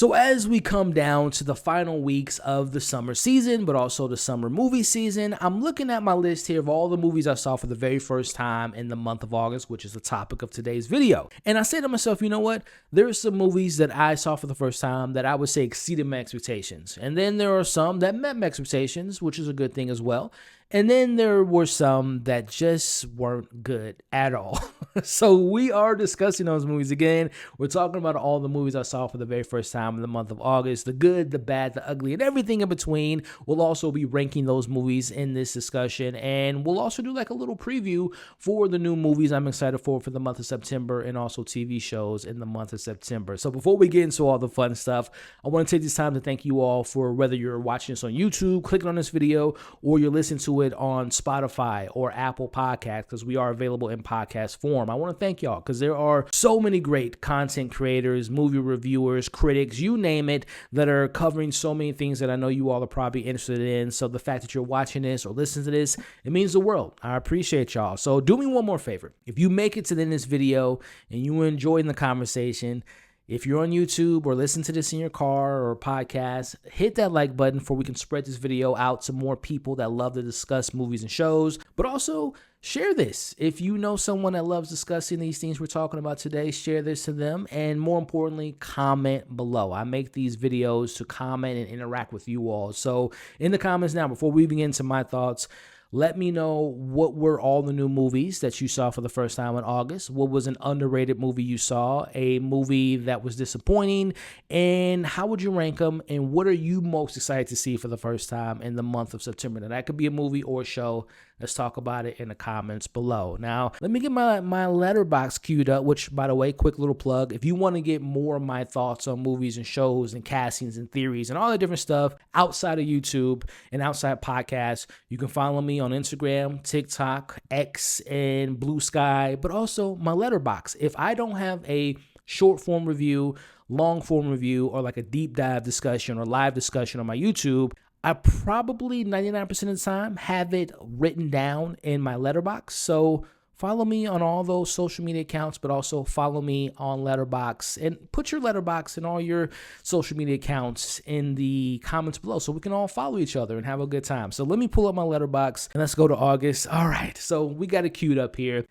So as we come down to the final weeks of the summer season, but also the summer movie season, I'm looking at my list here of all the movies I saw for the very first time in the month of August, which is the topic of today's video. And I say to myself, you know what? There are some movies that I saw for the first time that I would say exceeded my expectations. And then there are some that met my expectations, which is a good thing as well. And then there were some that just weren't good at all. So we are discussing those movies again. We're talking about all the movies I saw for the very first time in the month of August, the good, the bad, the ugly, and everything in between. We'll also be ranking those movies in this discussion. And we'll also do like a little preview for the new movies I'm excited for the month of September, and also TV shows in the month of September. So before we get into all the fun stuff, I want to take this time to thank you all for whether you're watching this on YouTube, clicking on this video, or you're listening to it on Spotify or Apple Podcasts, because we are available in podcast form. I want to thank y'all because there are so many great content creators, movie reviewers, critics, you name it, that are covering so many things that I know you all are probably interested in. So the fact that you're watching this or listening to this, it means the world. I appreciate y'all. So do me one more favor. If you make it to the end of this video and you enjoyed the conversation, if you're on YouTube or listen to this in your car or podcast, hit that like button so we can spread this video out to more people that love to discuss movies and shows. But also share this. If you know someone that loves discussing these things we're talking about today, share this to them. And more importantly, comment below. I make these videos to comment and interact with you all. So in the comments now, before we begin to my thoughts, let me know what were all the new movies that you saw for the first time in August. What was an underrated movie you saw, a movie that was disappointing, and how would you rank them, and what are you most excited to see for the first time in the month of September? Now, that could be a movie or a show. Let's talk about it in the comments below. Now, let me get my Letterboxd queued up, which, by the way, quick little plug. If you want to get more of my thoughts on movies and shows and castings and theories and all the different stuff outside of YouTube and outside podcasts, you can follow me on Instagram, TikTok, X, and Blue Sky, but also my Letterboxd. If I don't have a short form review, long form review, or like a deep dive discussion or live discussion on my YouTube, I probably 99% of the time have it written down in my Letterboxd. So follow me on all those social media accounts, but also follow me on Letterboxd, and put your Letterboxd and all your social media accounts in the comments below so we can all follow each other and have a good time. So let me pull up my Letterboxd and let's go to August. All right, so we got it queued up here.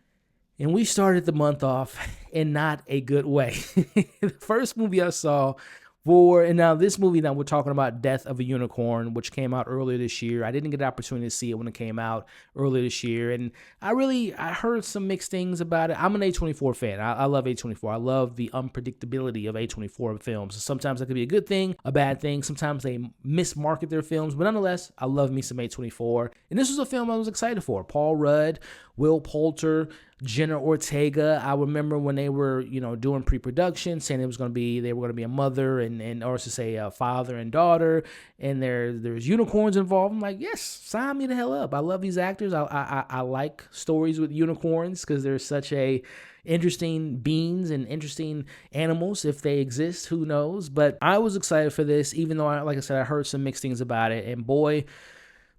And we started the month off in not a good way. The first movie I saw and now this movie, now we're talking about Death of a Unicorn, which came out earlier this year. I didn't get the opportunity to see it when it came out earlier this year, and I heard some mixed things about it. I'm an A24 fan. I love A24. I love the unpredictability of A24 films. Sometimes that could be a good thing, a bad thing. Sometimes they mismarket their films, but nonetheless, I love me some A24. And this was a film I was excited for. Paul Rudd, Will Poulter, Jenna Ortega. I remember when they were, doing pre-production, saying they were going to be a mother or to say a father and daughter, and there's unicorns involved. I'm like, yes, sign me the hell up. I love these actors. I like stories with unicorns because they're such a interesting beings and interesting animals. If they exist, who knows? But I was excited for this, even though, like I said, I heard some mixed things about it, and boy,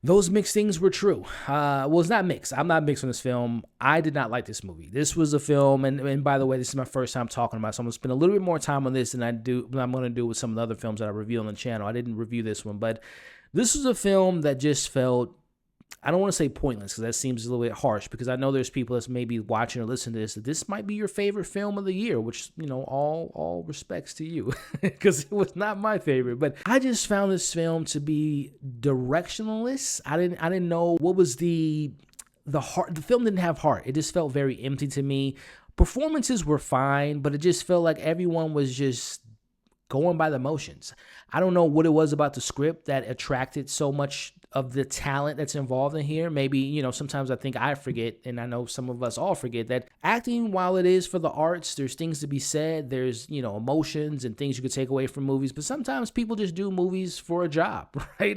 those mixed things were true. Well, it's not mixed. I'm not mixed on this film. I did not like this movie. This was a film, and by the way, this is my first time talking about it, so I'm going to spend a little bit more time on this than I'm going to do with some of the other films that I review on the channel. I didn't review this one, but this was a film that just felt, I don't want to say pointless because that seems a little bit harsh, because I know there's people that's maybe watching or listening to this that this might be your favorite film of the year, which, all respects to you because it was not my favorite. But I just found this film to be directionless. I didn't know what was the heart. The film didn't have heart. It just felt very empty to me. Performances were fine, but it just felt like everyone was just going by the motions. I don't know what it was about the script that attracted so much of the talent that's involved in here. Maybe, sometimes I think I forget, and I know some of us all forget, that acting, while it is for the arts, there's things to be said, there's, emotions and things you could take away from movies, but sometimes people just do movies for a job, right?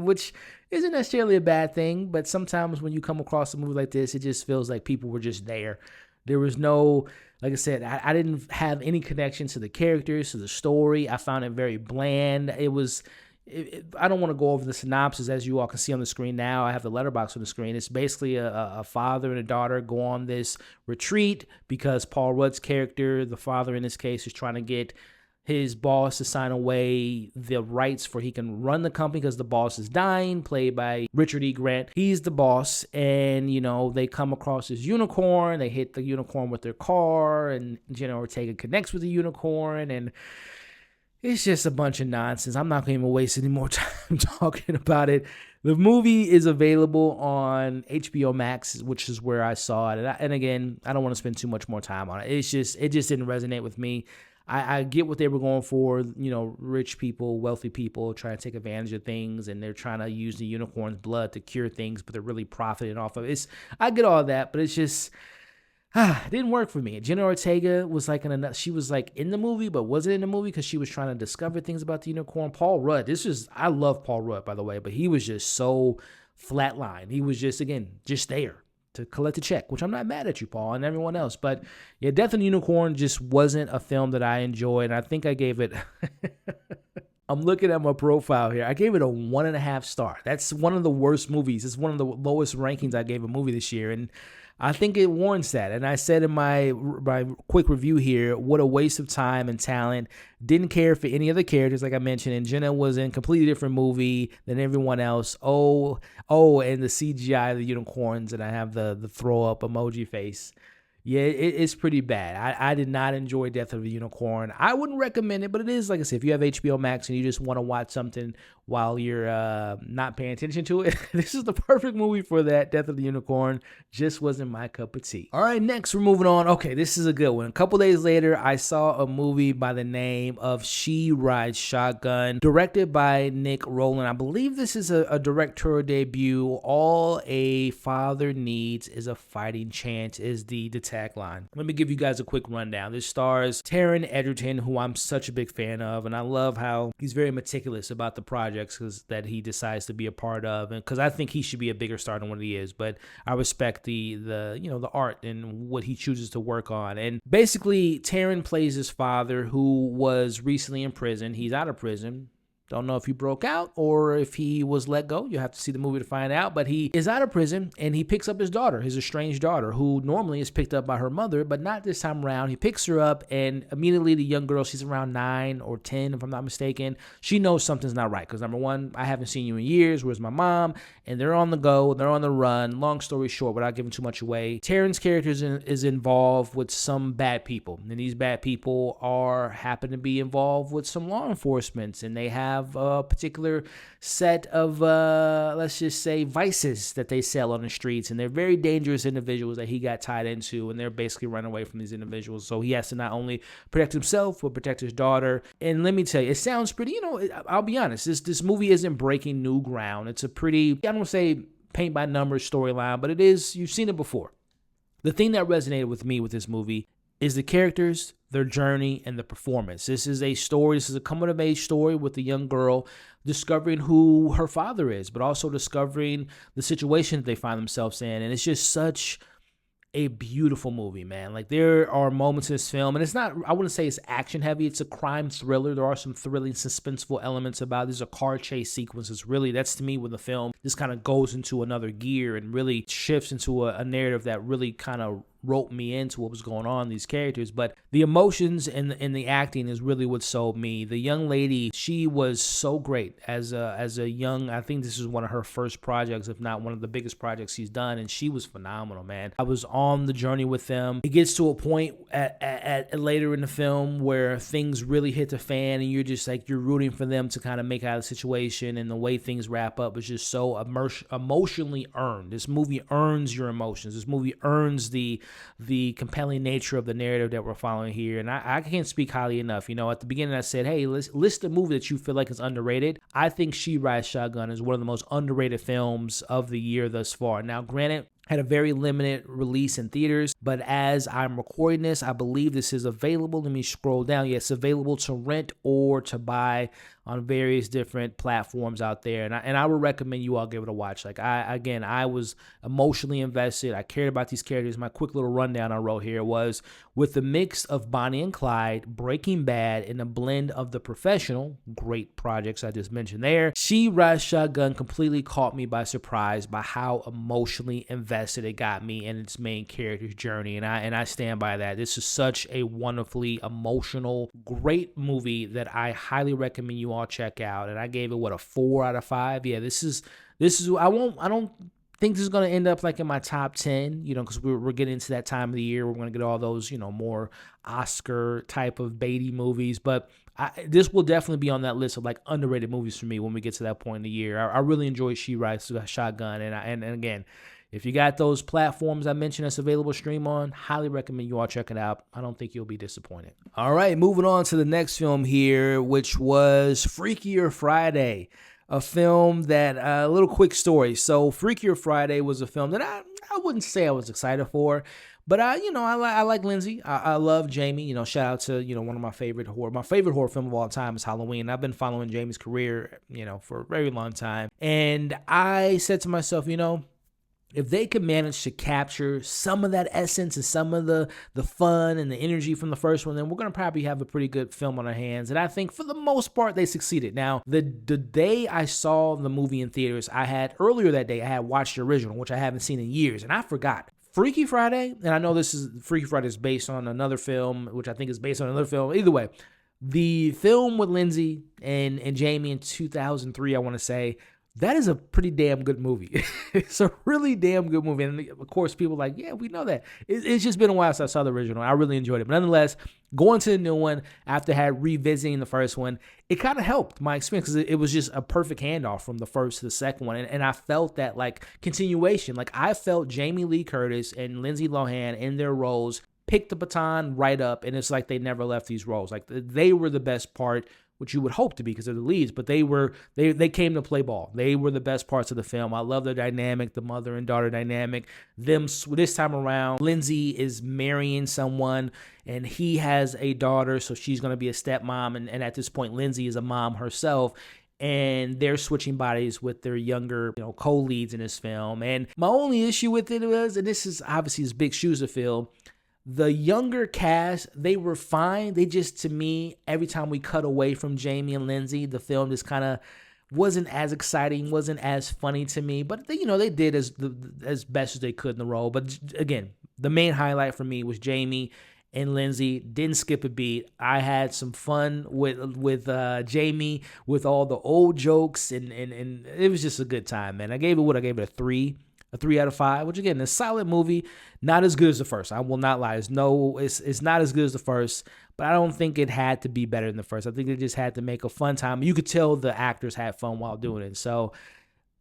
Which isn't necessarily a bad thing, but sometimes when you come across a movie like this, it just feels like people were just there. There was no, like I said, I didn't have any connection to the characters, to the story. I found it very bland. I don't want to go over the synopsis, as you all can see on the screen now. I have the Letterboxd on the screen. It's basically a father and a daughter go on this retreat because Paul Rudd's character, the father in this case, is trying to get his boss to sign away the rights for he can run the company because the boss is dying, played by Richard E. Grant. He's the boss, and, they come across this unicorn. They hit the unicorn with their car, and Jenna Ortega connects with the unicorn, and it's just a bunch of nonsense. I'm not going to even waste any more time talking about it. The movie is available on HBO Max, which is where I saw it. And again, I don't want to spend too much more time on it. It just didn't resonate with me. I get what they were going for, rich people, wealthy people trying to take advantage of things, and they're trying to use the unicorn's blood to cure things, but they're really profiting off of it. I get all that, but it's just... it didn't work for me. Jenna Ortega was she was in the movie, but wasn't in the movie because she was trying to discover things about the unicorn. Paul Rudd, I love Paul Rudd, by the way, but he was just so flatline. He was just there to collect a check, which I'm not mad at you, Paul, and everyone else. But yeah, Death of the Unicorn just wasn't a film that I enjoyed. And I think I gave it... I'm looking at my profile here. I gave it a 1.5 star. That's one of the worst movies. It's one of the lowest rankings I gave a movie this year. And I think it warrants that. And I said in my quick review here, what a waste of time and talent. Didn't care for any of the characters, like I mentioned. And Jenna was in a completely different movie than everyone else. And the CGI of the unicorns. And I have the throw up emoji face. Yeah, it's pretty bad. I did not enjoy Death of a Unicorn. I wouldn't recommend it, but it is, like I said, if you have HBO Max and you just want to watch something while you're not paying attention to it, this is the perfect movie for that. Death of the Unicorn just wasn't my cup of tea. All right, next we're moving on. Okay, this is a good one. A couple days later, I saw a movie by the name of She Rides Shotgun, directed by Nick Rowland. I believe this is a directorial debut. All a father needs is a fighting chance is the tagline. Let me give you guys a quick rundown. This stars Taron Egerton, who I'm such a big fan of, and I love how he's very meticulous about the projects that he decides to be a part of, and because I think he should be a bigger star than what he is, but I respect the art and what he chooses to work on. And basically, Taron plays his father, who was recently in prison. He's out of prison. Don't know if he broke out or if he was let go. You have to see the movie to find out. But he is out of prison, and he picks up his daughter, his estranged daughter, who normally is picked up by her mother, but not this time around. He picks her up, and immediately the young girl, she's around 9 or 10, if I'm not mistaken, she knows something's not right. Because number one, I haven't seen you in years. Where's my mom? And they're on the go. They're on the run. Long story short, without giving too much away, Taron's character is involved with some bad people. And these bad people happen to be involved with some law enforcement, and they have a particular set of, let's just say, vices that they sell on the streets, and they're very dangerous individuals that he got tied into, and they're basically running away from these individuals. So he has to not only protect himself, but protect his daughter. And let me tell you, it sounds pretty, I'll be honest, this movie isn't breaking new ground. It's a pretty, I don't want to say paint by numbers storyline, but it is, you've seen it before. The thing that resonated with me with this movie is the characters, their journey, and the performance. This is a coming-of-age story with a young girl discovering who her father is, but also discovering the situation that they find themselves in. And it's just such a beautiful movie, man. Like, there are moments in this film, and it's not, I wouldn't say it's action heavy. It's a crime thriller. There are some thrilling, suspenseful elements about it. There's a car chase sequence. That's to me when the film just kind of goes into another gear and really shifts into a narrative that really kind of roped me into what was going on in these characters. But the emotions and the acting is really what sold me. The young lady, she was so great as a young, I think this is one of her first projects, if not one of the biggest projects she's done, and she was phenomenal, man. I was on the journey with them. It gets to a point at later in the film where things really hit the fan, and you're just like, you're rooting for them to kind of make out of the situation, and the way things wrap up is just so emotionally earned. This movie earns your emotions. This movie earns the compelling nature of the narrative that we're following here. And I can't speak highly enough. At the beginning I said, hey, list a movie that you feel like is underrated. I think She Rides Shotgun is one of the most underrated films of the year thus far. Now, granted, had a very limited release in theaters, but as I'm recording this, I believe this is available. Let me scroll down. Yeah, it's available to rent or to buy on various different platforms out there, and I would recommend you all give it a watch. Like I was emotionally invested. I cared about these characters. My quick little rundown I wrote here was, with the mix of Bonnie and Clyde, Breaking Bad, and a blend of The Professional, great projects I just mentioned there, She Rides Shotgun completely caught me by surprise by how emotionally invested it got me in its main character's journey, and I stand by that. This is such a wonderfully emotional, great movie that I highly recommend you all check out. And I gave it a 4 out of 5. Yeah, this is I don't think this is going to end up like in my top 10, because we're getting into that time of the year. We're going to get all those, more Oscar type of Beatty movies. But this will definitely be on that list of like underrated movies for me when we get to that point in the year. I really enjoy She Rides Shotgun. And again, if you got those platforms I mentioned that's available to stream on, highly recommend you all check it out. I don't think you'll be disappointed. All right, moving on to the next film here, which was Freakier Friday. A film that, a little quick story. So Freakier Friday was a film that I wouldn't say I was excited for, but I like Lindsay. I love Jamie. Shout out to, one of my favorite horror film of all time is Halloween. I've been following Jamie's career, for a very long time. And I said to myself, if they could manage to capture some of that essence and some of the fun and the energy from the first one, then we're going to probably have a pretty good film on our hands. And I think for the most part, they succeeded. Now, the day I saw the movie in theaters, earlier that day, I had watched the original, which I haven't seen in years, and I forgot. Freaky Friday, and I know Freaky Friday is based on another film, which I think is based on another film. Either way, the film with Lindsay and Jamie in 2003, I want to say, that is a pretty damn good movie. It's a really damn good movie. And of course, people are like, yeah, we know that. It's just been a while since I saw the original. I really enjoyed it. But nonetheless, going to the new one after revisiting the first one, it kind of helped my experience because it was just a perfect handoff from the first to the second one. And I felt that like continuation. Like I felt Jamie Lee Curtis and Lindsay Lohan in their roles picked the baton right up. And it's like they never left these roles. Like they were the best part, which you would hope to be because they're the leads, but they came to play ball. They were the best parts of the film. I love their dynamic, the mother and daughter dynamic. This time around, Lindsay is marrying someone, and he has a daughter, so she's going to be a stepmom, and at this point, Lindsay is a mom herself, and they're switching bodies with their younger, co-leads in this film. And my only issue with it was, and this is obviously his big shoes to fill, the younger cast, they were fine. They just, to me, every time we cut away from Jamie and Lindsay, the film just kind of wasn't as exciting, wasn't as funny to me. But they did as best as they could in the role. But again, the main highlight for me was Jamie and Lindsay. Didn't skip a beat. I had some fun with Jamie with all the old jokes, and it was just a good time, man. I gave it a 3. A 3 out of 5, which again, is a solid movie. Not as good as the first. I will not lie. It's not as good as the first, but I don't think it had to be better than the first. I think they just had to make a fun time. You could tell the actors had fun while doing it. So,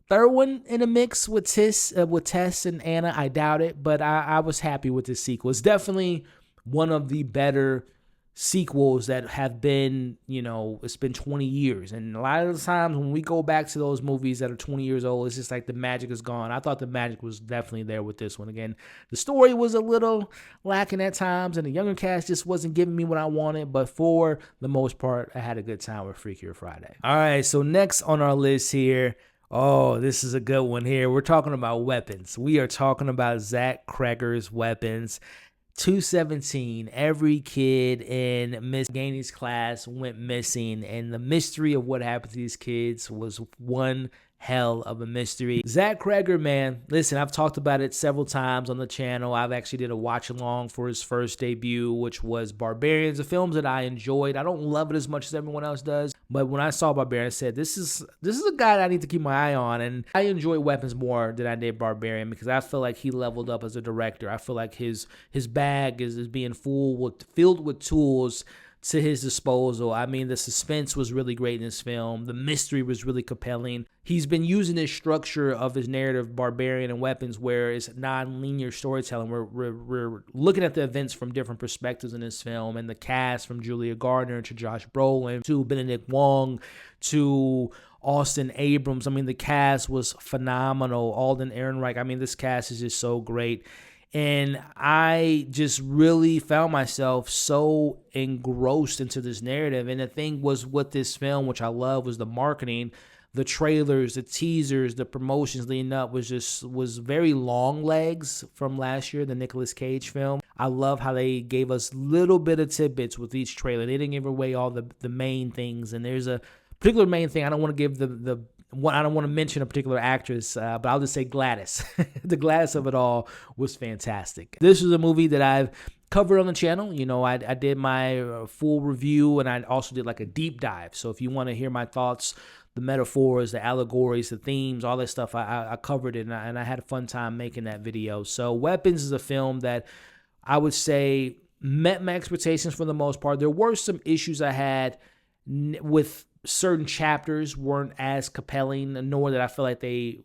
third one in the mix with Tess and Anna, I doubt it, but I was happy with this sequel. It's definitely one of the better sequels that have been, it's been 20 years. And a lot of the times when we go back to those movies that are 20 years old, it's just like the magic is gone. I thought the magic was definitely there with this one. Again, the story was a little lacking at times, and the younger cast just wasn't giving me what I wanted. But for the most part, I had a good time with Freakier Friday. All right, so next on our list here, oh, this is a good one here. We're talking about weapons. We are talking about Zach Cregger's Weapons. 217, every kid in Miss Gainey's class went missing, and the mystery of what happened to these kids was one hell of a mystery. Zach Cregger, man, listen, I've talked about it several times on the channel. I've actually did a watch along for his first debut, which was Barbarians, a film that I enjoyed. I don't love it as much as everyone else does, but when I saw Barbarian, I said, this is a guy that I need to keep my eye on, and I enjoy Weapons more than I did Barbarian because I feel like he leveled up as a director. I feel like his bag is being filled with tools to his disposal. I mean, the suspense was really great in this film. The mystery was really compelling. He's been using this structure of his narrative, Barbarian and Weapons, where it's non-linear storytelling. We're looking at the events from different perspectives in this film, and the cast from Julia Gardner to Josh Brolin to Benedict Wong to Austin Abrams. I mean, the cast was phenomenal. Alden Ehrenreich. I mean, this cast is just so great. And I just really found myself so engrossed into this narrative. And the thing was with this film, which I love, was the marketing, the trailers, the teasers, the promotions leading up was very long legs from last year, the Nicolas Cage film. I love how they gave us little bit of tidbits with each trailer. They didn't give away all the main things. And there's a particular main thing. I don't want to give I don't want to mention a particular actress, but I'll just say Gladys. The Gladys of it all was fantastic. This is a movie that I've covered on the channel. You know, I did my full review, and I also did like a deep dive. So if you want to hear my thoughts, the metaphors, the allegories, the themes, all that stuff, I covered it, and I had a fun time making that video. So Weapons is a film that I would say met my expectations for the most part. There were some issues I had with certain chapters weren't as compelling, nor that I feel like they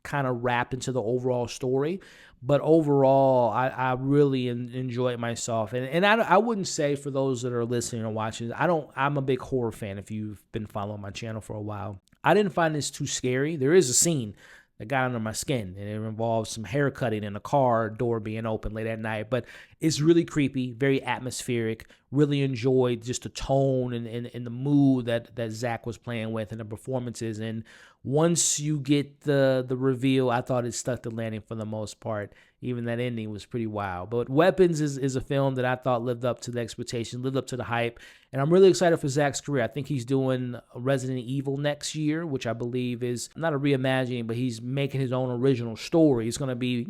kind of wrapped into the overall story. But overall, I really enjoyed myself. And I wouldn't say, for those that are listening or watching, I'm a big horror fan if you've been following my channel for a while. I didn't find this too scary. There is a scene that got under my skin, and it involves some hair cutting and a car door being open late at night. But it's really creepy, very atmospheric. Really enjoyed just the tone and the mood that Zach was playing with and the performances. And once you get the reveal, I thought it stuck the landing for the most part. Even that ending was pretty wild. But Weapons is a film that I thought lived up to the expectation, lived up to the hype. And I'm really excited for Zach's career. I think he's doing Resident Evil next year, which I believe is not a reimagining, but he's making his own original story. He's going to be,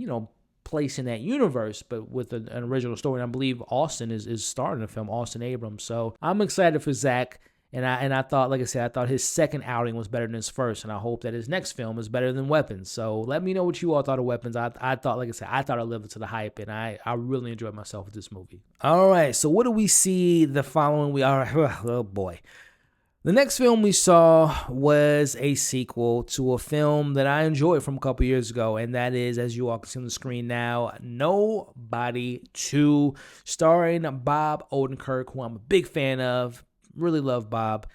placed in that universe, but with an original story. And I believe Austin is starting the film, Austin Abrams. So I'm excited for Zach. And I thought, like I said, I thought his second outing was better than his first, and I hope that his next film is better than Weapons. So let me know what you all thought of Weapons. I thought, like I said, I thought I lived up to the hype, and I really enjoyed myself with this movie. All right, so what do we see the following week? All right, oh boy. The next film we saw was a sequel to a film that I enjoyed from a couple years ago, and that is, as you all can see on the screen now, Nobody 2, starring Bob Odenkirk, who I'm a big fan of. Really love Bob.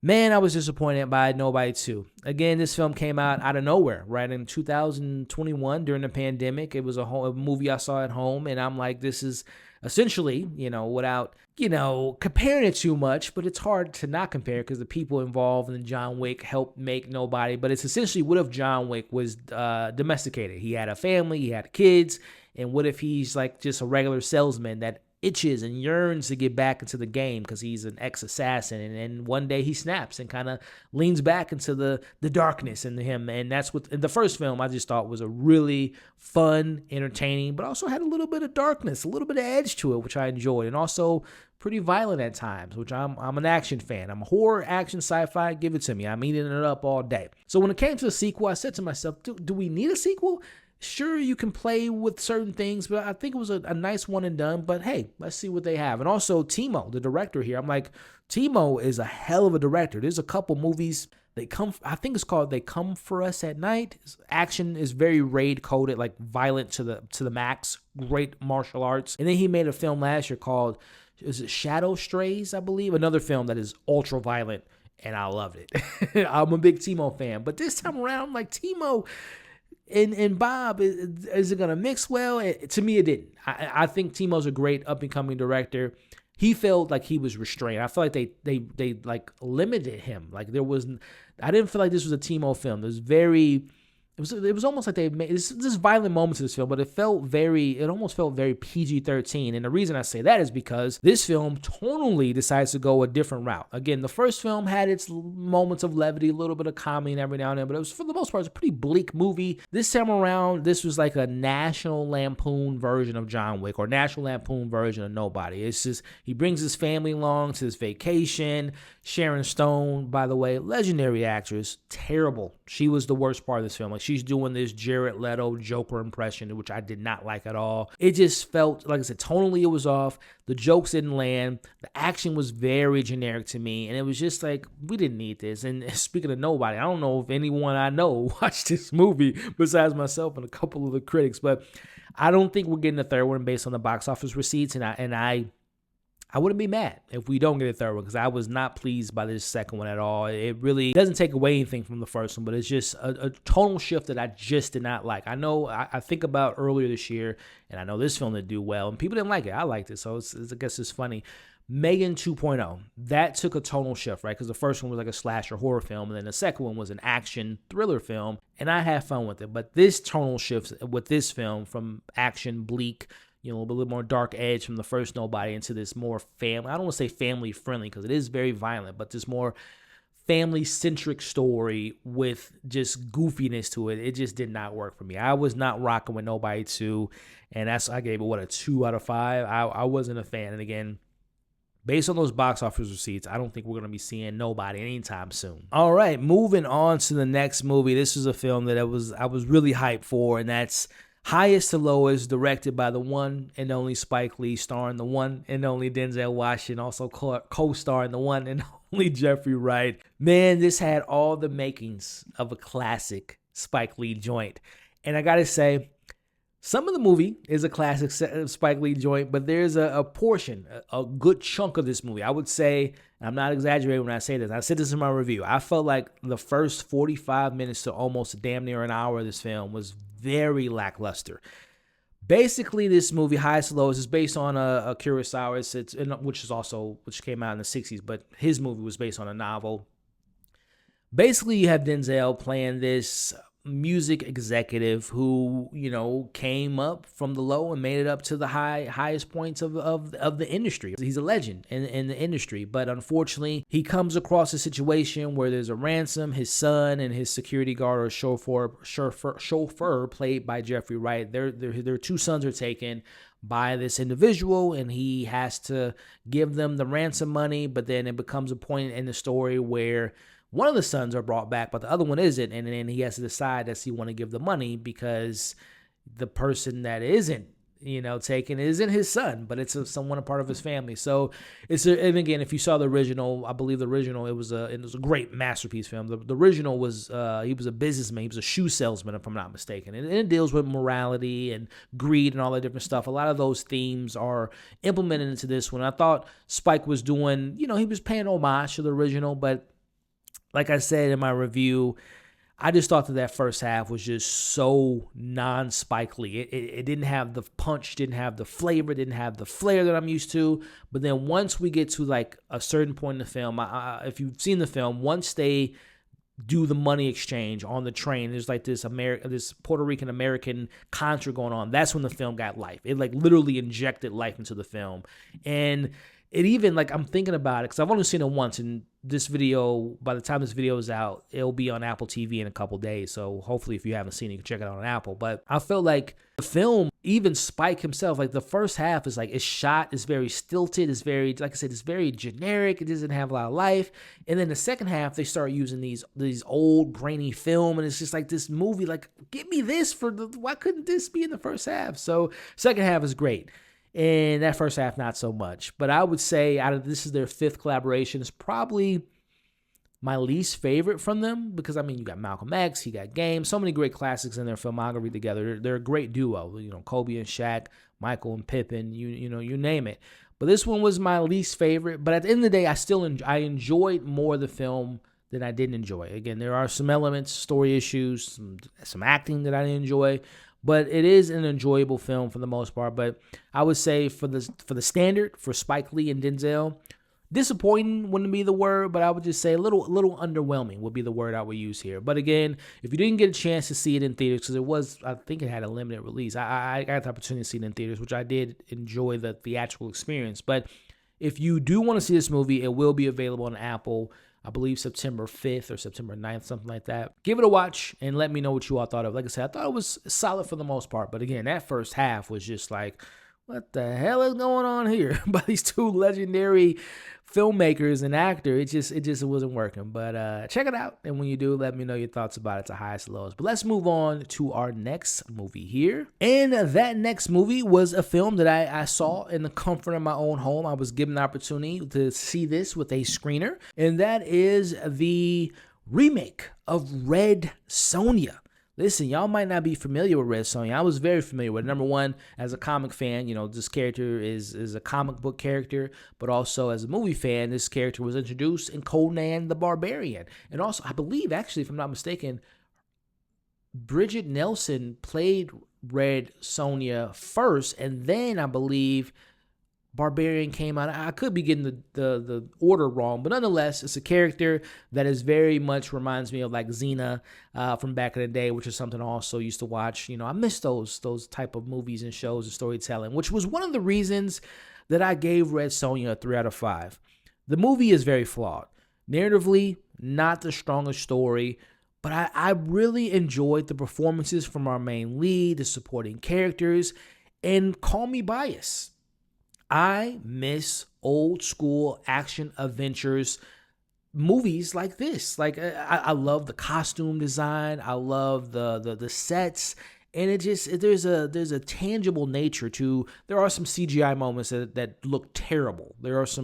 Man, I was disappointed by Nobody 2. Again, this film came out of nowhere, right in 2021 during the pandemic. It was a movie I saw at home, and I'm like, this is essentially, without, comparing it too much, but it's hard to not compare because the people involved in John Wick helped make Nobody. But it's essentially, what if John Wick was domesticated? He had a family, he had kids, and what if he's like just a regular salesman that itches and yearns to get back into the game because he's an ex-assassin, and one day he snaps and kind of leans back into the darkness in him. And that's what in the first film I just thought was a really fun, entertaining, but also had a little bit of darkness, a little bit of edge to it, which I enjoyed, and also pretty violent at times, which I'm an action fan. I'm a horror, action, sci-fi. Give it to me. I'm eating it up all day. So when it came to the sequel, I said to myself, do we need a sequel? Sure, you can play with certain things, but I think it was a nice one and done. But hey, let's see what they have. And also Timo, the director here, I'm like, Timo is a hell of a director. There's a couple movies, I think it's called They Come For Us at Night. Action is very raid coded, like violent to the max. Great martial arts. And then he made a film last year called, is it Shadow Strays, I believe? Another film that is ultra violent, and I loved it. I'm a big Timo fan. But this time around, like Timo and Bob, is it going to mix well? To me, it didn't. I think Timo's a great up-and-coming director. He felt like he was restrained. I feel like they like limited him. Like I didn't feel like this was a Timo film. It was almost like they made this violent moments in this film, but it almost felt very PG-13. And the reason I say that is because this film tonally decides to go a different route. Again, the first film had its moments of levity, a little bit of comedy every now and then, but it was, for the most part, it's a pretty bleak movie. This time around, this was like a National Lampoon version of John Wick, or National Lampoon version of Nobody. It's just, he brings his family along to this vacation. Sharon Stone, by the way, legendary actress, terrible. She was the worst part of this film. Like, she's doing this Jared Leto Joker impression, which I did not like at all. It just felt, like I said, tonally it was off. The jokes didn't land. The action was very generic to me. And it was just like, we didn't need this. And speaking of Nobody, I don't know if anyone I know watched this movie besides myself and a couple of the critics. But I don't think we're getting a third one based on the box office receipts. And I I wouldn't be mad if we don't get a third one, because I was not pleased by this second one at all. It really doesn't take away anything from the first one, but it's just a tonal shift that I just did not like. I know I think about earlier this year, and I know this film didn't do well, and people didn't like it. I liked it, so I guess it's funny. Megan 2.0, that took a tonal shift, right? Because the first one was like a slasher horror film, and then the second one was an action thriller film, and I had fun with it. But this tonal shift with this film from action, bleak, a little bit more dark edge from the first Nobody into this more family. I don't want to say family friendly because it is very violent, but this more family centric story with just goofiness to it. It just did not work for me. I was not rocking with Nobody 2, and I gave it a 2 out of 5. I wasn't a fan. And again, based on those box office receipts, I don't think we're going to be seeing Nobody anytime soon. All right, moving on to the next movie. This is a film that I was really hyped for, and that's Highest to Lowest, directed by the one and only Spike Lee, starring the one and only Denzel Washington, also co-starring the one and only Jeffrey Wright. Man, this had all the makings of a classic Spike Lee joint. And I gotta say, some of the movie is a classic Spike Lee joint, but there's a portion, a good chunk of this movie. I would say, and I'm not exaggerating when I say this, I said this in my review, I felt like the first 45 minutes to almost damn near an hour of this film was very lackluster. Basically, this movie, Highest to Lowest, is based on a Kurosawa, which came out in the 60s, but his movie was based on a novel. Basically, you have Denzel playing this music executive who, came up from the low and made it up to the highest points of the industry. He's a legend in the industry, but unfortunately, he comes across a situation where there's a ransom. His son and his security guard or chauffeur played by Jeffrey Wright. Their two sons are taken by this individual, and he has to give them the ransom money, but then it becomes a point in the story where one of the sons are brought back, but the other one isn't, and then he has to decide does he want to give the money because the person that isn't, taken isn't his son, but it's someone a part of his family. So and again, if you saw the original, I believe the original, it was a great masterpiece film. The original was he was a businessman, he was a shoe salesman, if I'm not mistaken, and it deals with morality and greed and all that different stuff. A lot of those themes are implemented into this one. I thought Spike was doing, he was paying homage to the original, but like I said in my review, I just thought that first half was just so non-Spike Lee. It didn't have the punch, didn't have the flavor, didn't have the flair that I'm used to. But then once we get to like a certain point in the film, if you've seen the film, once they do the money exchange on the train, there's like this Puerto Rican American concert going on. That's when the film got life. It like literally injected life into the film. And it even, like, I'm thinking about it because I've only seen it once, and this video, by the time this video is out, it'll be on Apple TV in a couple days. So hopefully, if you haven't seen it, you can check it out on Apple. But I felt like the film, even Spike himself, like the first half is like, it's shot, it's very stilted, it's very, like I said, it's very generic. It doesn't have a lot of life. And then the second half, they start using these old grainy film, and it's just like this movie, like, give me this why couldn't this be in the first half? So second half is great. And that first half, not so much. But I would say this is their fifth collaboration. It's probably my least favorite from them because, you got Malcolm X, you got Game, so many great classics in their filmography together. They're a great duo, Kobe and Shaq, Michael and Pippen, you name it. But this one was my least favorite. But at the end of the day, I enjoyed more of the film than I didn't enjoy. Again, there are some elements, story issues, some acting that I didn't enjoy. But it is an enjoyable film for the most part. But I would say for the standard, for Spike Lee and Denzel, disappointing wouldn't be the word, but I would just say a little underwhelming would be the word I would use here. But again, if you didn't get a chance to see it in theaters, because I think it had a limited release. I got the opportunity to see it in theaters, which I did enjoy the theatrical experience. But if you do want to see this movie, it will be available on Apple, I believe September 5th or September 9th, something like that. Give it a watch and let me know what you all thought of it. Like I said, I thought it was solid for the most part. But again, that first half was just like, what the hell is going on here? By these two legendary filmmakers and actors, it just wasn't working. But check it out, and when you do, let me know your thoughts about it to Highest to Lowest. But let's move on to our next movie here. And that next movie was a film that I saw in the comfort of my own home. I was given the opportunity to see this with a screener, and that is the remake of Red Sonja. Listen, y'all might not be familiar with Red Sonja. I was very familiar with it. Number one, as a comic fan, this character is a comic book character, but also as a movie fan, this character was introduced in Conan the Barbarian. And also, I believe, actually, if I'm not mistaken, Bridget Nelson played Red Sonja first, and then I believe Barbarian came out. I could be getting the order wrong, but nonetheless, it's a character that is very much reminds me of like Xena from back in the day, which is something I also used to watch. I miss those type of movies and shows and storytelling, which was one of the reasons that I gave Red Sonja a 3 out of 5. The movie is very flawed. Narratively, not the strongest story, but I really enjoyed the performances from our main lead, the supporting characters, and call me biased, I miss old school action adventures movies like this. Like I love the costume design. I love the sets. And there's a tangible nature to. There are some CGI moments that look terrible. There's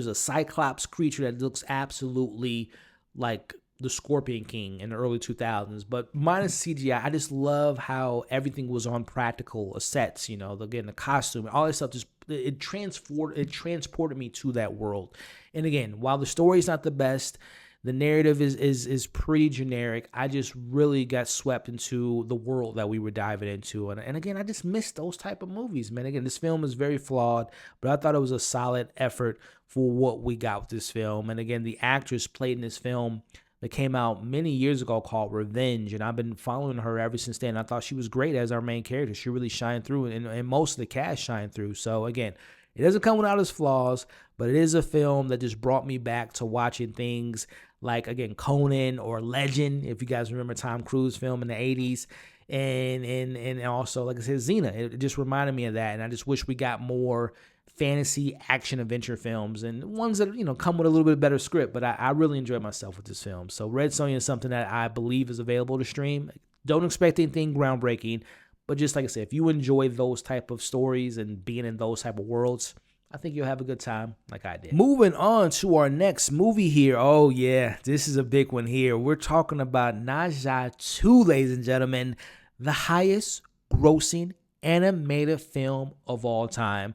a Cyclops creature that looks absolutely like the Scorpion King in the early 2000s, but minus CGI, I just love how everything was on practical sets. Again, the costume, all this stuff it transported me to that world. And again, while the story is not the best, the narrative is pretty generic. I just really got swept into the world that we were diving into, and again, I just missed those type of movies, man. Again, this film is very flawed, but I thought it was a solid effort for what we got with this film. And again, the actress played in this film that came out many years ago called Revenge, and I've been following her ever since then. I thought she was great as our main character. She really shined through, and most of the cast shined through. So again, it doesn't come without its flaws, but it is a film that just brought me back to watching things like, again, Conan or Legend, if you guys remember Tom Cruise film in the 80s, and also, like I said, Xena. It just reminded me of that, and I just wish we got more fantasy action adventure films and ones that come with a little bit better script. But I really enjoyed myself with this film. So Red Sonja is something that I believe is available to stream. Don't expect anything groundbreaking, but just like I said, if you enjoy those type of stories and being in those type of worlds, I think you'll have a good time like I did. Moving on to our next movie here. Oh yeah, this is a big one here. We're talking about Naja 2, ladies and gentlemen, the highest grossing animated film of all time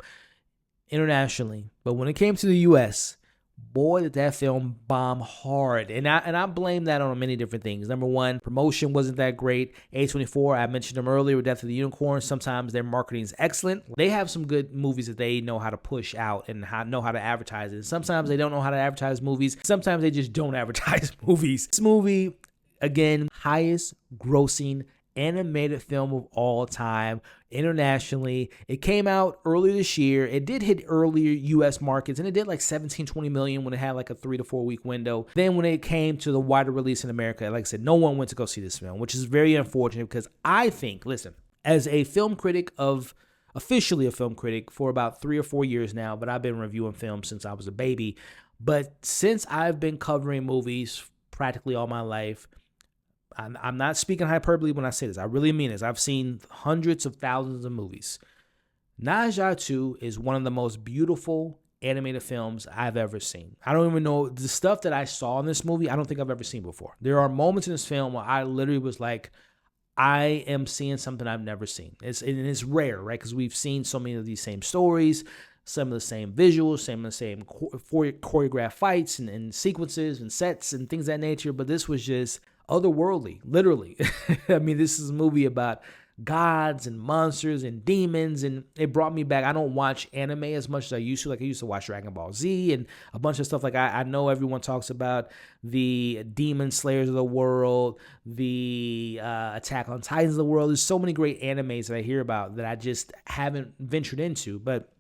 internationally. But when it came to the US, boy, did that film bomb hard. And I blame that on many different things. Number one, promotion wasn't that great. A24, I mentioned them earlier with Death of the Unicorn. Sometimes their marketing is excellent. They have some good movies that they know how to push out and know how to advertise it. Sometimes they don't know how to advertise movies. Sometimes they just don't advertise movies. This movie, again, highest grossing animated film of all time internationally. It came out earlier this year. It did hit earlier US markets, and it did like 17-20 million when it had like a 3 to 4 week window. Then when it came to the wider release in America, like I said, no one went to go see this film, which is very unfortunate because I think, listen, as a film critic officially a film critic for about 3 or 4 years now, but I've been reviewing films since I was a baby. But since I've been covering movies practically all my life, I'm not speaking hyperbole when I say this. I really mean this. I've seen hundreds of thousands of movies. Naja 2 is one of the most beautiful animated films I've ever seen. I don't even know the stuff that I saw in this movie. I don't think I've ever seen before. There are moments in this film where I literally was like, I am seeing something I've never seen. It's rare, right? Because we've seen so many of these same stories, some of the same visuals, some of the same choreographed fights and sequences and sets and things of that nature. But this was just otherworldly, literally. I mean, this is a movie about gods and monsters and demons, and it brought me back. I don't watch anime as much as I used to. Like I used to watch Dragon Ball Z and a bunch of stuff. Like I know everyone talks about the Demon Slayers of the world, the Attack on Titans of the world. There's so many great animes that I hear about that I just haven't ventured into, but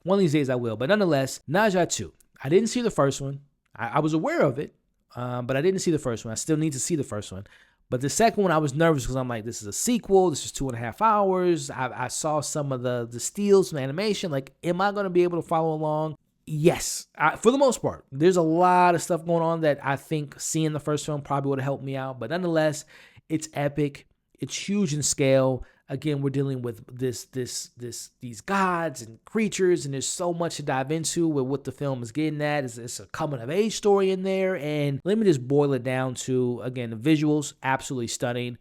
one of these days I will. But nonetheless, Naja 2. I didn't see the first one. I was aware of it. But I didn't see the first one. I still need to see the first one. But the second one, I was nervous because I'm like, this is a sequel. This is 2.5 hours. I saw some of the steals from animation. Like, am I going to be able to follow along? Yes, for the most part. There's a lot of stuff going on that I think seeing the first film probably would have helped me out. But nonetheless, it's epic. It's huge in scale. Again, we're dealing with these gods and creatures, and there's so much to dive into with what the film is getting at. It's a coming of age story in there, and let me just boil it down to, again, the visuals, absolutely stunning.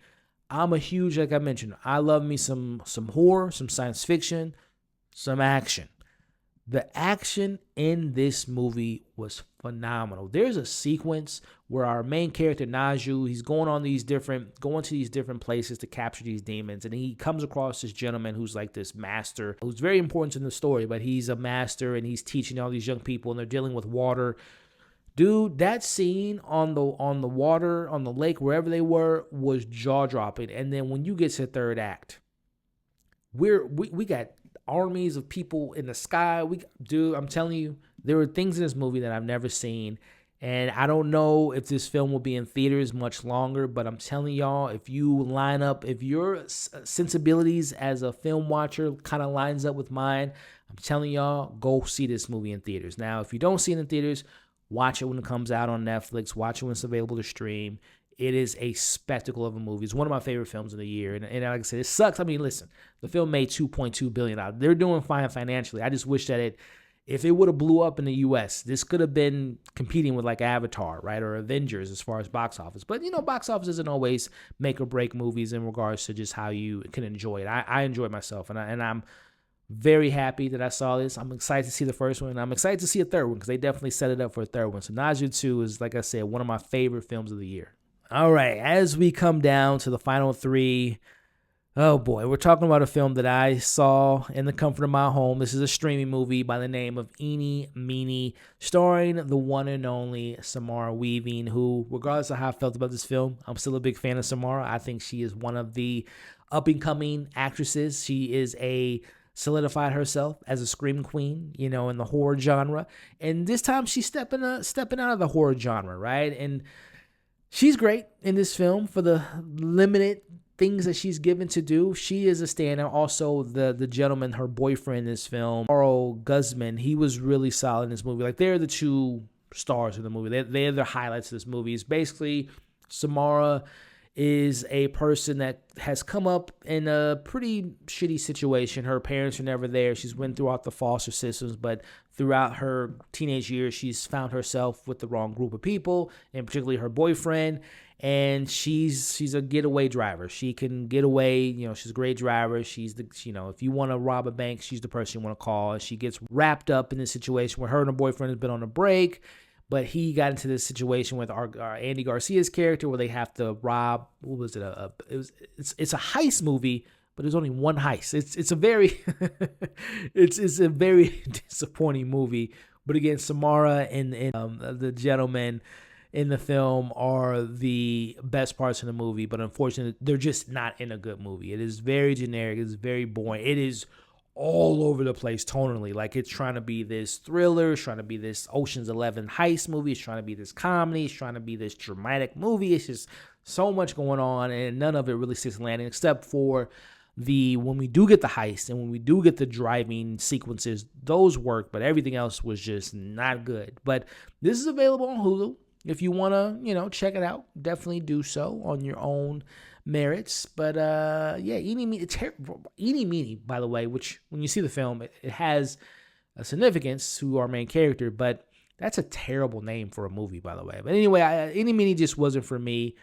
I'm a huge, like I mentioned, I love me some horror, some science fiction, some action. The action in this movie was phenomenal. There's a sequence where our main character, Naju, he's going to these different places to capture these demons, and he comes across this gentleman who's like this master, who's very important in the story, but he's a master, and he's teaching all these young people, and they're dealing with water. Dude, that scene on the water, on the lake, wherever they were, was jaw-dropping. And then when you get to the third act, we got armies of people in the sky. Dude, I'm telling you, there were things in this movie that I've never seen. And I don't know if this film will be in theaters much longer, but I'm telling y'all, if your sensibilities as a film watcher kind of lines up with mine, I'm telling y'all, go see this movie in theaters. Now, if you don't see it in theaters, watch it when it comes out on Netflix. Watch it when it's available to stream. It is a spectacle of a movie. It's one of my favorite films of the year. And like I said, it sucks. I mean, listen, the film made $2.2 billion. They're doing fine financially. I just wish that if it would have blew up in the U.S., this could have been competing with like Avatar, right, or Avengers as far as box office. But, box office doesn't always make or break movies in regards to just how you can enjoy it. I enjoy myself, and I'm very happy that I saw this. I'm excited to see the first one, and I'm excited to see a third one because they definitely set it up for a third one. So Nausea 2 is, like I said, one of my favorite films of the year. All right, as we come down to the final three, oh boy, we're talking about a film that I saw in the comfort of my home. This is a streaming movie by the name of Eenie Meanie, starring the one and only Samara Weaving, who, regardless of how I felt about this film, I'm still a big fan of Samara. I think she is one of the up-and-coming actresses. She is solidified herself as a scream queen, in the horror genre. And this time she's stepping out of the horror genre, right? And she's great in this film for the limited things that she's given to do. She is a standout. Also, the gentleman, her boyfriend in this film, Carl Guzman, he was really solid in this movie. Like, they're the two stars of the movie. They're the highlights of this movie. It's basically Samara is a person that has come up in a pretty shitty situation. Her parents are never there. She's went throughout the foster systems, but throughout her teenage years, she's found herself with the wrong group of people, and particularly her boyfriend. And she's a getaway driver. She can get away. She's a great driver. She's if you want to rob a bank, she's the person you want to call. And she gets wrapped up in this situation where her and her boyfriend has been on a break. But he got into this situation with our Andy Garcia's character where they have to rob. What was it? It's a heist movie, but there's only one heist. It's a very it's a very disappointing movie. But again, Samara and the gentleman in the film are the best parts of the movie. But unfortunately, they're just not in a good movie. It is very generic. It's very boring. It is all over the place tonally. Like, it's trying to be this thriller, it's trying to be this Ocean's 11 heist movie, it's trying to be this comedy, it's trying to be this dramatic movie. It's just so much going on, and none of it really sticks landing, except for when we do get the heist and when we do get the driving sequences, those work, but everything else was just not good. But this is available on Hulu. If you want to, check it out, definitely do so on your own merits. But Eenie Meanie, by the way, which when you see the film, it has a significance to our main character, but that's a terrible name for a movie, by the way. But anyway, Eenie Meanie just wasn't for me.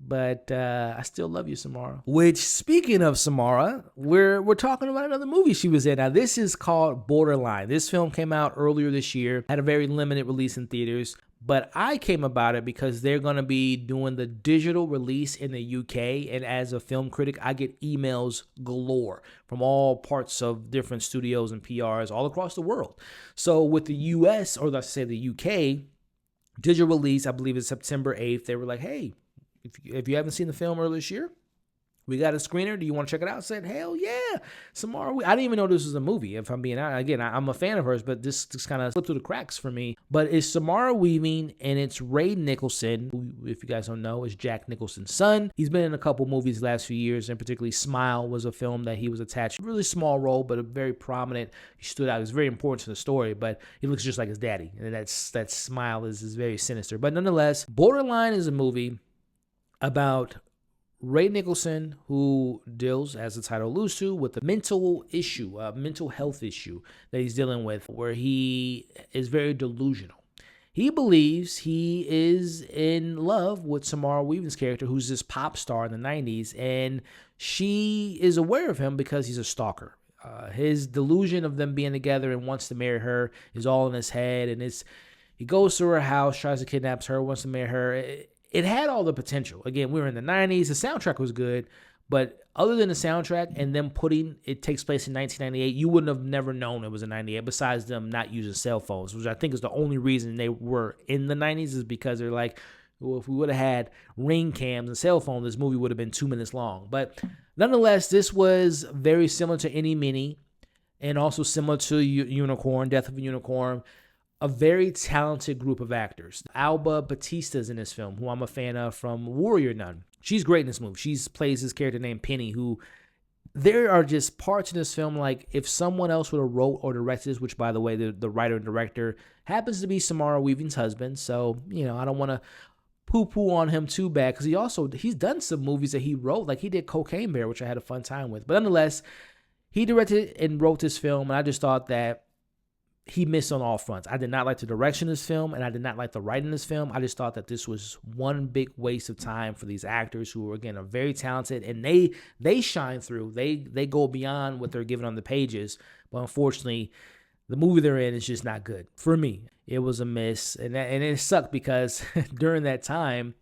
But I still love you, Samara. Which, speaking of Samara, we're talking about another movie she was in. Now, this is called Borderline. This film came out earlier this year, had a very limited release in theaters. But I came about it because they're going to be doing the digital release in the UK. And as a film critic, I get emails galore from all parts of different studios and PRs all across the world. So with the US, or let's say the UK, digital release, I believe it's September 8th. They were like, hey, if you haven't seen the film earlier this year, we got a screener. Do you want to check it out? I said, hell yeah. Samara, I didn't even know this was a movie, if I'm being honest. Again, I'm a fan of hers, but this just kind of slipped through the cracks for me. But it's Samara Weaving, and it's Ray Nicholson, who, if you guys don't know, is Jack Nicholson's son. He's been in a couple movies the last few years, and particularly Smile was a film that he was attached to. A really small role, but a very prominent. He stood out. He was very important to the story, but he looks just like his daddy. And that Smile is very sinister. But nonetheless, Borderline is a movie about Ray Nicholson, who deals, as the title alludes to, with a mental issue, a mental health issue that he's dealing with, where he is very delusional. He believes he is in love with Samara Weaving's character, who's this pop star in the 90s, and she is aware of him because he's a stalker. His delusion of them being together and wants to marry her is all in his head, and he goes to her house, tries to kidnap her, wants to marry her. It had all the potential. Again, we were in the 90s. The soundtrack was good, but other than the soundtrack and them putting it takes place in 1998, you wouldn't have never known it was in 98, besides them not using cell phones, which I think is the only reason they were in the 90s, is because they're like, well, if we would have had ring cams and cell phones, this movie would have been 2 minutes long. But nonetheless, this was very similar to Eenie Meanie and also similar to Unicorn, Death of a Unicorn. A very talented group of actors. Alba Batista's in this film, who I'm a fan of from Warrior Nun. She's great in this movie. She plays this character named Penny, who there are just parts in this film, like if someone else would have wrote or directed this, which by the way, the writer and director happens to be Samara Weaving's husband. So, I don't want to poo-poo on him too bad, because he's done some movies that he wrote, like he did Cocaine Bear, which I had a fun time with. But nonetheless, he directed and wrote this film, and I just thought that he missed on all fronts. I did not like the direction of this film, and I did not like the writing of this film. I just thought that this was one big waste of time for these actors who, again, are very talented, and they shine through. They go beyond what they're given on the pages, but unfortunately, the movie they're in is just not good. For me, it was a miss, and it sucked because during that time,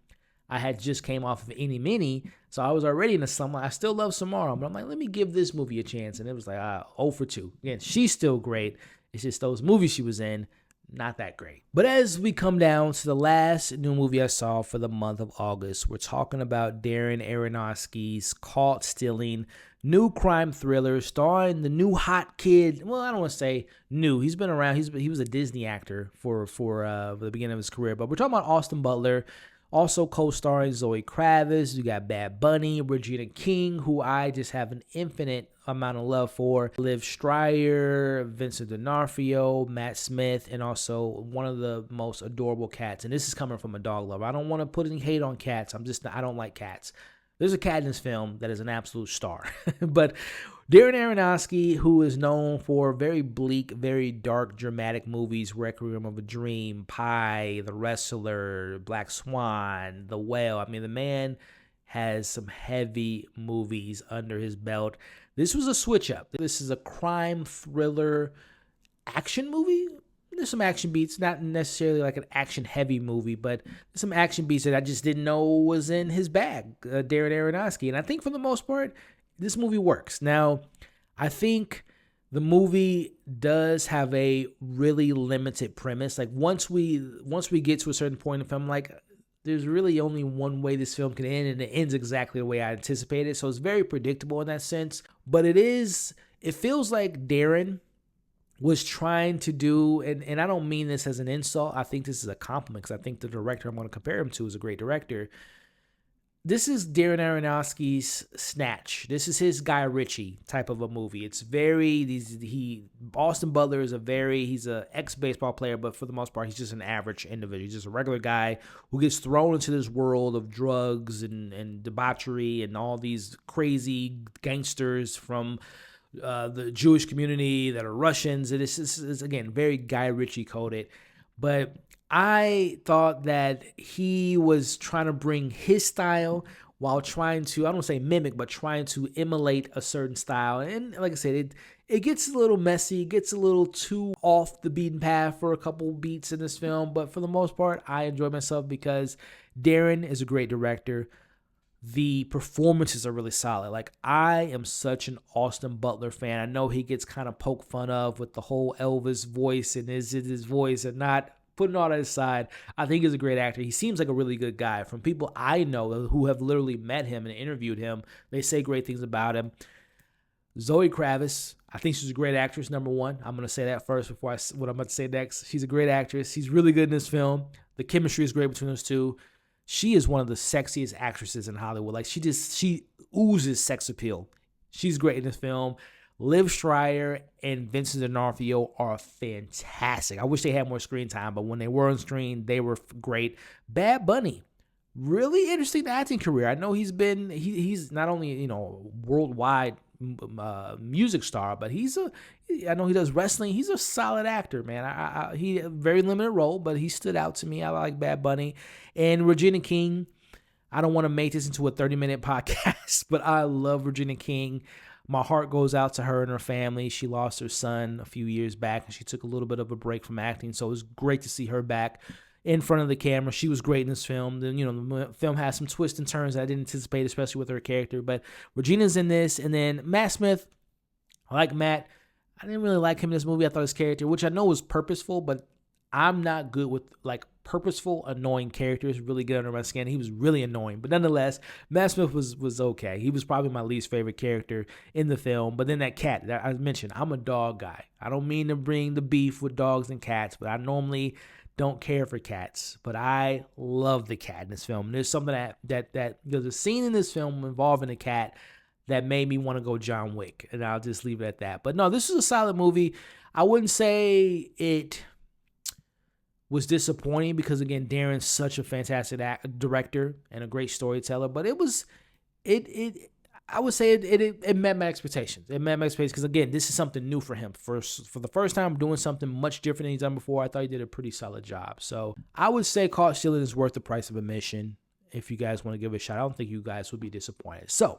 I had just came off of Eenie Meanie, so I was already in the summer. I still love Samara, but I'm like, let me give this movie a chance, and it was like 0 for 2. Again, she's still great. It's just those movies she was in, not that great. But as we come down to the last new movie I saw for the month of August, we're talking about Darren Aronofsky's Caught Stealing, new crime thriller starring the new hot kid. Well, I don't want to say new. He's been around. He was a Disney actor for the beginning of his career. But we're talking about Austin Butler. Also co-starring Zoe Kravitz. You got Bad Bunny, Regina King, who I just have an infinite amount of love for. Liv Stryer, Vincent D'Onofrio, Matt Smith, and also one of the most adorable cats. And this is coming from a dog lover. I don't want to put any hate on cats. I don't like cats. There's a cat in this film that is an absolute star. But Darren Aronofsky, who is known for very bleak, very dark, dramatic movies, Requiem of a Dream, Pi, The Wrestler, Black Swan, The Whale. I mean, the man has some heavy movies under his belt. This was a switch up. This is a crime thriller action movie. There's some action beats, not necessarily like an action-heavy movie, but there's some action beats that I just didn't know was in his bag, Darren Aronofsky. And I think for the most part, this movie works. Now, I think the movie does have a really limited premise. Like once we get to a certain point in the film, like there's really only one way this film can end, and it ends exactly the way I anticipated. So it's very predictable in that sense. But it feels like Darren was trying to do, and I don't mean this as an insult. I think this is a compliment, because I think the director I'm going to compare him to is a great director. This is Darren Aronofsky's Snatch. This is his Guy Ritchie type of a movie. It's Austin Butler is he's a ex-baseball player, but for the most part, he's just an average individual. He's just a regular guy who gets thrown into this world of drugs and debauchery and all these crazy gangsters from the Jewish community that are Russians. It is again, very Guy Ritchie coded. But I thought that he was trying to bring his style while trying to, I don't want to say mimic, but trying to emulate a certain style. And like I said, it gets a little messy, it gets a little too off the beaten path for a couple beats in this film. But for the most part, I enjoy myself because Darren is a great director. The performances are really solid. Like, I am such an Austin Butler fan. I know he gets kind of poked fun of with the whole Elvis voice and his voice, and not putting all that aside. I think he's a great actor. He seems like a really good guy. From people I know who have literally met him and interviewed him, they say great things about him. Zoe Kravitz, I think she's a great actress, number one. I'm going to say that first before what I'm about to say next. She's a great actress. She's really good in this film. The chemistry is great between those two. She is one of the sexiest actresses in Hollywood. Like, she oozes sex appeal. She's great in this film. Liv Stryer and Vincent D'Onofrio are fantastic. I wish they had more screen time, but when they were on screen, they were great. Bad Bunny really interesting acting career. I know he's not only, worldwide music star, but I know he does wrestling. He's a solid actor, man. He a very limited role, but he stood out to me. I like Bad Bunny and Regina King. I don't want to make this into a 30-minute podcast, but I love Regina King. My heart goes out to her and her family. She lost her son a few years back, and she took a little bit of a break from acting, so it was great to see her back in front of the camera. She was great in this film. Then, the film has some twists and turns that I didn't anticipate, especially with her character, but Regina's in this. And then Matt Smith, I like Matt. I didn't really like him in this movie. I thought his character, which I know was purposeful, but I'm not good with purposeful, annoying characters, really get under my skin. He was really annoying. But nonetheless, Matt Smith was okay. He was probably my least favorite character in the film. But then that cat that I mentioned, I'm a dog guy. I don't mean to bring the beef with dogs and cats, but I normally don't care for cats. But I love the cat in this film. And there's something that there's a scene in this film involving a cat that made me want to go John Wick. And I'll just leave it at that. But no, this is a solid movie. I wouldn't say it was disappointing because, again, Darren's such a fantastic director and a great storyteller, but I would say it met my expectations. It met my expectations because, again, this is something new for him. For the first time doing something much different than he's done before, I thought he did a pretty solid job. So I would say Caught Stealing is worth the price of admission. If you guys want to give it a shot, I don't think you guys would be disappointed. So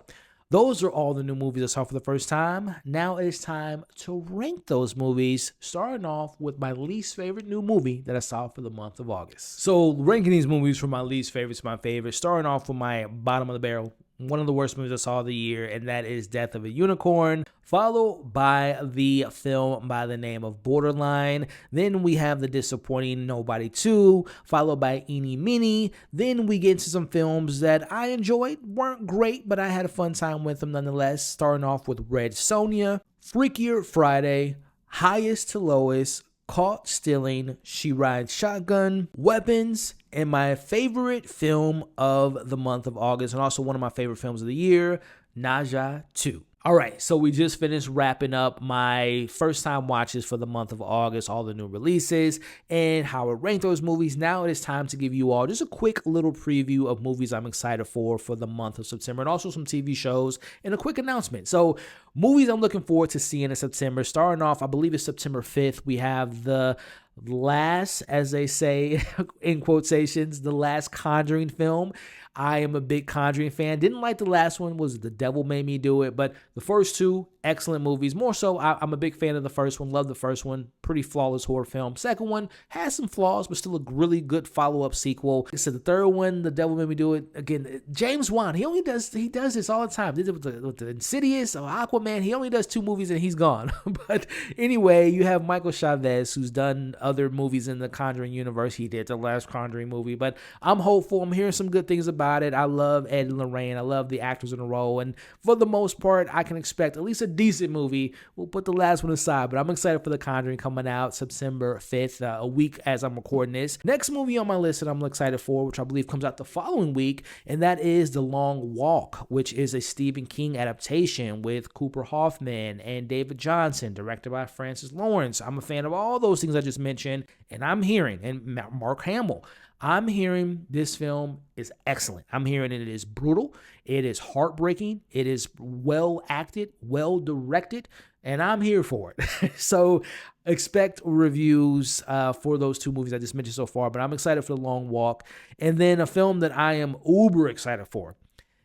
those are all the new movies I saw for the first time. Now it's time to rank those movies, starting off with my least favorite new movie that I saw for the month of August. So ranking these movies from my least favorite to my favorite, starting off with my bottom of the barrel, one of the worst movies I saw of the year, and that is Death of a Unicorn, followed by the film by the name of Borderline. Then we have the disappointing Nobody 2, followed by Eenie Meanie. Then we get into some films that I enjoyed, weren't great, but I had a fun time with them nonetheless, starting off with Red Sonja, Freakier Friday, Highest to Lowest, Caught Stealing, She Rides Shotgun, Weapons, and my favorite film of the month of August, and also one of my favorite films of the year, Naja 2. All right, so we just finished wrapping up my first time watches for the month of August, all the new releases, and how I rank those movies. Now it is time to give you all just a quick little preview of movies I'm excited for the month of September, and also some TV shows, and a quick announcement. So movies I'm looking forward to seeing in September. Starting off, I believe it's September 5th, we have the last, as they say in quotations, the last Conjuring film. I am a big Conjuring fan. Didn't like the last one, was The Devil Made Me Do It, but the first two, excellent movies. More so, I'm a big fan of the first one. Love the first one. Pretty flawless horror film. Second one has some flaws, but still a really good follow-up sequel. Like I said, the third one, The Devil Made Me Do It. Again, James Wan, he does this all the time. Did it with the Insidious or Aquaman. He only does 2 movies and he's gone. But anyway, you have Michael Chavez, who's done other movies in the Conjuring universe. He did the last Conjuring movie, but I'm hopeful. I'm hearing some good things about it. I love Ed and Lorraine. I love the actors in the role, and for the most part, I can expect at least a decent movie. We'll put the last one aside, but I'm excited for The Conjuring coming out September 5th, a week as I'm recording this. Next movie on my list that I'm excited for, which I believe comes out the following week, and that is The Long Walk, which is a Stephen King adaptation with Cooper Hoffman and David Johnson, directed by Francis Lawrence. I'm a fan of all those things I just mentioned, and I'm hearing, and Mark Hamill, I'm hearing this film is excellent. I'm hearing it is brutal. It is heartbreaking. It is well acted, well directed, and I'm here for it. So expect reviews for those 2 movies I just mentioned so far, but I'm excited for The Long Walk. And then a film that I am uber excited for.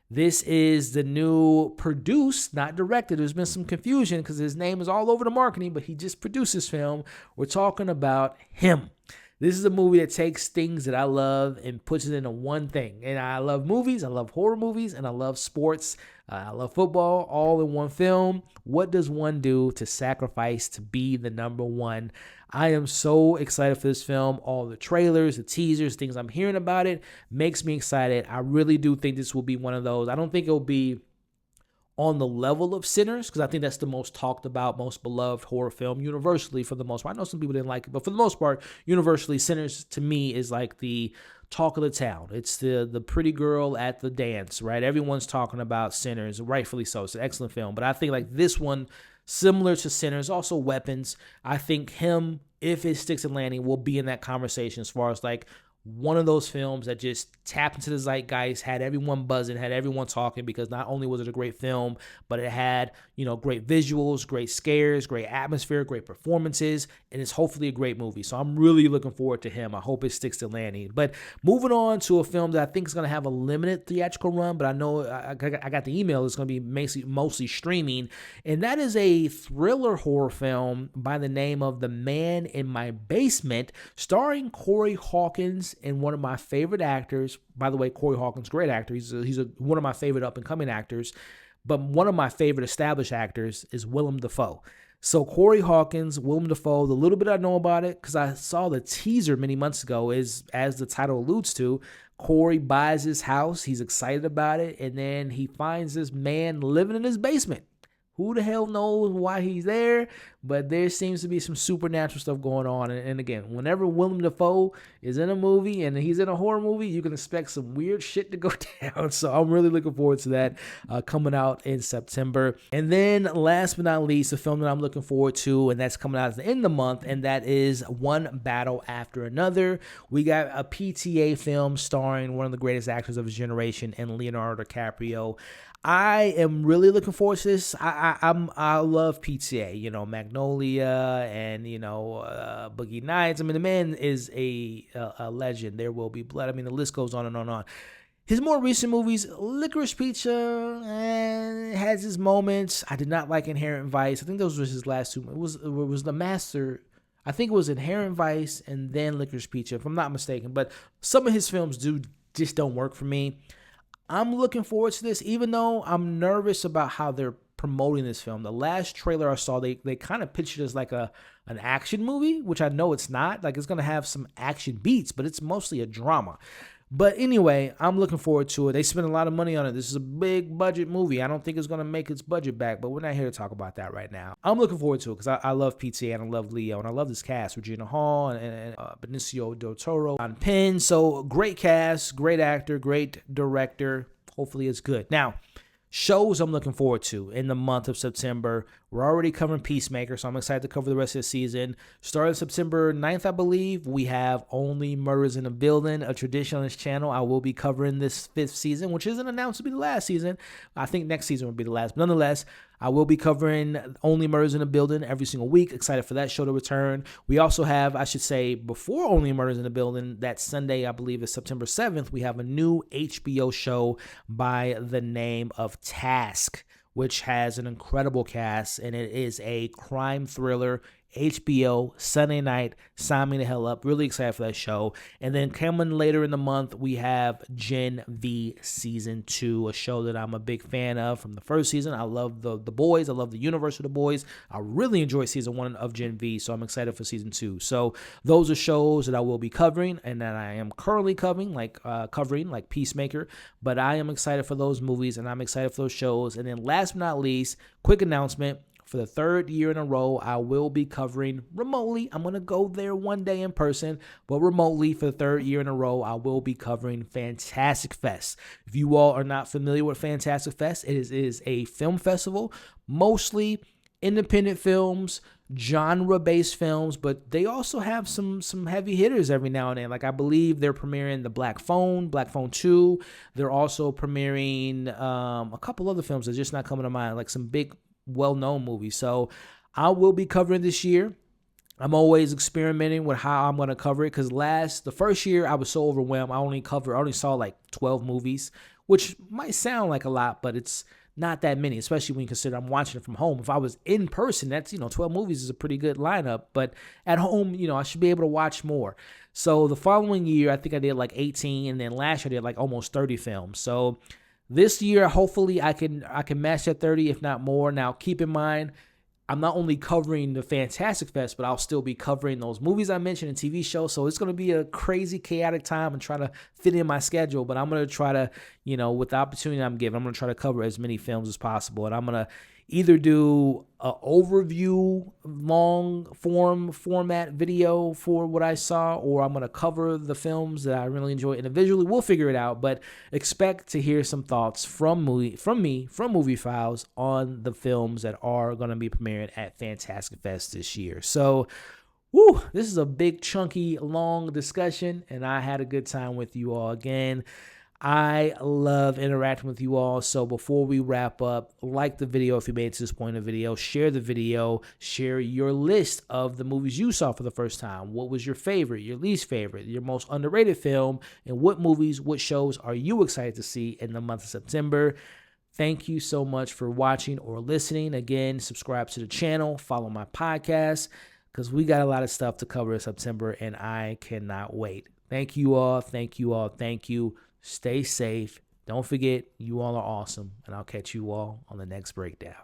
This is the new produced, not directed. There's been some confusion because his name is all over the marketing, but he just produced this film. We're talking about Him. This is a movie that takes things that I love and puts it into one thing. And I love movies, I love horror movies, and I love sports. I love football, all in one film. What does one do to sacrifice to be the number one? I am so excited for this film. All the trailers, the teasers, things I'm hearing about it makes me excited. I really do think this will be one of those. I don't think it'll be on the level of Sinners, because I think that's the most talked about, most beloved horror film universally for the most part. I know some people didn't like it, but for the most part, universally, Sinners to me is like the talk of the town. It's the pretty girl at the dance, right? Everyone's talking about Sinners, rightfully so. It's an excellent film, but I think like this one, similar to Sinners, also Weapons, I think Him, if it sticks and landing, will be in that conversation as far as like one of those films that just tapped into the zeitgeist, had everyone buzzing, had everyone talking, because not only was it a great film, but it had, great visuals, great scares, great atmosphere, great performances, and it's hopefully a great movie. So I'm really looking forward to him. I hope it sticks to landing. But moving on to a film that I think is going to have a limited theatrical run, but I know I got the email, it's going to be mostly streaming, and that is a thriller horror film by the name of The Man in My Basement, starring Corey Hawkins and one of my favorite actors. By the way, Corey Hawkins, great actor. He's one of my favorite up-and-coming actors. But one of my favorite established actors is Willem Dafoe. So Corey Hawkins, Willem Dafoe, the little bit I know about it, because I saw the teaser many months ago, is, as the title alludes to, Corey buys his house. He's excited about it. And then he finds this man living in his basement. Who the hell knows why he's there? But there seems to be some supernatural stuff going on. And again, whenever Willem Dafoe is in a movie and he's in a horror movie, you can expect some weird shit to go down. So I'm really looking forward to that coming out in September. And then last but not least, a film that I'm looking forward to, and that's coming out at the end of the month, and that is One Battle After Another. We got a PTA film starring one of the greatest actors of his generation and Leonardo DiCaprio. I am really looking forward to this. I love PTA, Magnolia and Boogie Nights. I mean, the man is a legend. There Will Be Blood. I mean, the list goes on and on and on. His more recent movies, Licorice Pizza, has his moments. I did not like Inherent Vice. I think those were his last two. It was The Master. I think it was Inherent Vice and then Licorice Pizza, if I'm not mistaken. But some of his films just don't work for me. I'm looking forward to this, even though I'm nervous about how they're promoting this film. The last trailer I saw, they kind of pitched it as like an action movie, which I know it's not. Like, it's going to have some action beats, but it's mostly a drama. But anyway, I'm looking forward to it. They spent a lot of money on it. This is a big budget movie. I don't think it's going to make its budget back, but we're not here to talk about that right now. I'm looking forward to it because I love PTA and I love Leo and I love this cast. Regina Hall and Benicio del Toro on Penn. So great cast, great actor, great director. Hopefully it's good. Now, shows I'm looking forward to in the month of September. We're already covering Peacemaker, so I'm excited to cover the rest of the season. Starting September 9th, I believe, we have Only Murders in the Building, a tradition on this channel. I will be covering this 5th season, which isn't announced to be the last season. I think next season will be the last. But nonetheless, I will be covering Only Murders in the Building every single week. Excited for that show to return. We also have, I should say, before Only Murders in the Building, that Sunday, I believe is September 7th, we have a new HBO show by the name of Task, which has an incredible cast, and it is a crime thriller. HBO, Sunday night, sign me the hell up. Really excited for that show. And then coming later in the month, we have Gen V Season 2, a show that I'm a big fan of from the first season. I love the boys. I love the universe of the boys. I really enjoyed Season 1 of Gen V, so I'm excited for Season 2. So those are shows that I will be covering and that I am currently covering, like Peacemaker. But I am excited for those movies and I'm excited for those shows. And then last but not least, quick announcement. For the 3rd year in a row, I will be covering remotely. I'm going to go there one day in person, but remotely for the 3rd year in a row, I will be covering Fantastic Fest. If you all are not familiar with Fantastic Fest, it is a film festival, mostly independent films, genre-based films, but they also have some heavy hitters every now and then. Like, I believe they're premiering The Black Phone 2. They're also premiering a couple other films that's just not coming to mind, like some big well-known movies. So I will be covering this year. I'm always experimenting with how I'm going to cover it because the first year I was so overwhelmed. I only saw like 12 movies, which might sound like a lot, but it's not that many, especially when you consider I'm watching it from home. If I was in person, that's, 12 movies is a pretty good lineup, but at home, I should be able to watch more. So the following year, I think I did like 18, and then last year I did like almost 30 films. So this year, hopefully, I can match that 30, if not more. Now, keep in mind, I'm not only covering the Fantastic Fest, but I'll still be covering those movies I mentioned and TV shows. So it's going to be a crazy, chaotic time and try to fit in my schedule. But I'm going to try to, with the opportunity I'm given, I'm going to try to cover as many films as possible. And I'm going to either do an overview, long format video for what I saw, or I'm going to cover the films that I really enjoy individually. We'll figure it out, but expect to hear some thoughts from me, from MovieFiles on the films that are going to be premiering at Fantastic Fest this year. So Woo, this is a big, chunky, long discussion, and I had a good time with you all again. I love interacting with you all. So before we wrap up, like the video if you made it to this point in the video, share the video, share your list of the movies you saw for the first time. What was your favorite, your least favorite, your most underrated film, and what movies, what shows are you excited to see in the month of September? Thank you so much for watching or listening. Again, subscribe to the channel, follow my podcast, because we got a lot of stuff to cover in September, and I cannot wait. Thank you all. Thank you all. Thank you. Stay safe. Don't forget, you all are awesome, and I'll catch you all on the next breakdown.